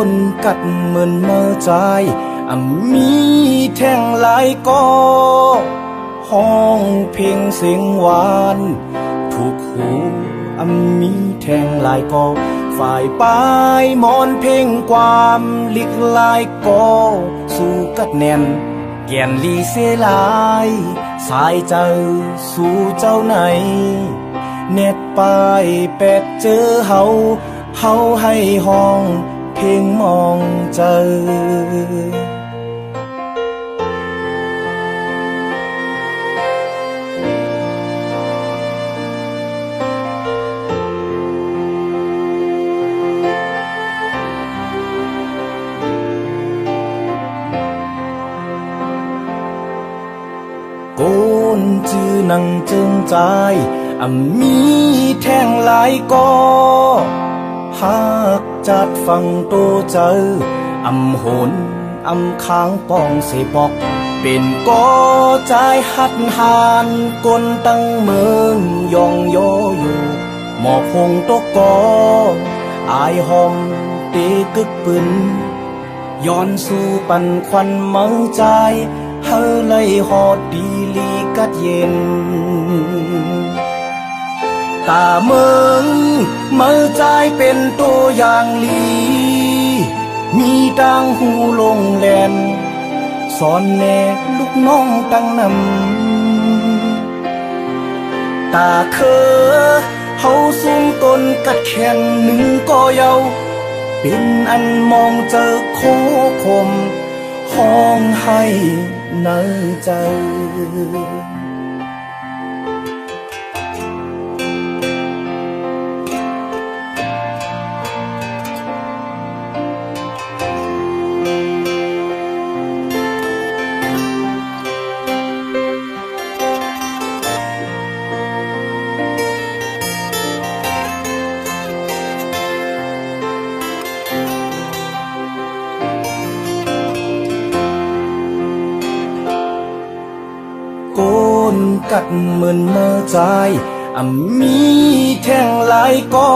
นกัดเหมือนเมื่อใจมีแท่งหลายก็ห้องเพลงเสียงหวานถูกหูมีแท่งหลายก็ฝ่ายปลายมอนเพลงความลิกลายก็สู่กัดแน่นแก่นลีเสลายสายเจ้าสู่เจ้าไหนเน็ตปลายแปดเจอเฮาให้ห้องเพลงมองเจอโกนจื้อนังจึงใจมีแท่งหลายก็หากจัดฟังโตเจอโหนค้างป้องเสปอกเป็นก็ใจหัดหานกลตั้งเมืองยองโยอยู่หมอบหงตกกออายหอมเตกึกปืนย้อนสู่ปันควันเมืองใจเฮาเลยหอดดีลีกัดเย็นตาเมืองเมื่อใจเป็นตัวอย่างลีมีดังหูลงแลนสอนแน่ลูกน้องตั้งนำตาเคอเฮาสูงต้นกัดแขนหนึ่งก็เยาเป็นอันมองเจอโคคมห้องให้ในใจโกนกัดเหมือนเมื่อใจมีแท่งหลายก็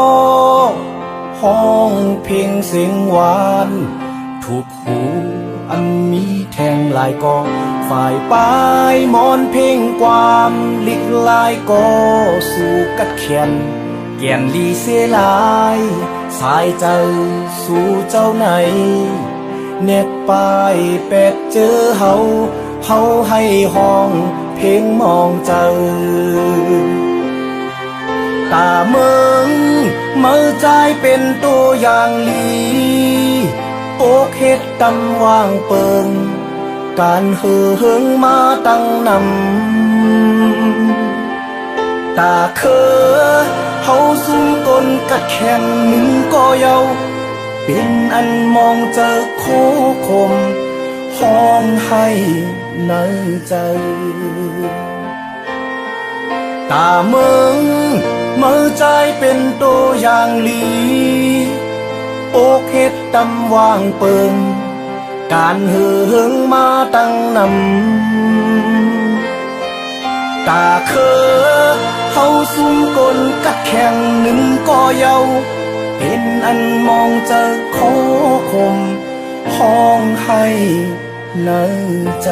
ห้องเพลงเสียงหวานถูกหูมีแท่งหลายก็ฝ่ายปลายมอนเพลงความลิกลายก็สู่กัดแขนแก่นลีเสลายสายเจ้าสู่เจ้าไหนเน็ตปลายแปดเจอเฮาให้ห้องเพลงมองเจอตาเมืองเมื่อใจเป็นตัวอย่างลีโอกเฮ็ดตำว่างเปิงการเหิงมาตั้งนำตาเคอเฮาสูงต้นกัดแขนหนึ่งก็เยาเป็นอันมองเจอโคคมห้องให้ในใจตาเมืองเมื่อใจเป็นตัวอย่างลีโอกเฮ็ดตำว่างเปิงการเหิงมาตั้งนำตาเคอเฮาสูงก้นกัดแข่งหนึ่งก็เยาเป็นอันมองเจอโคคมห้องให้ในใจ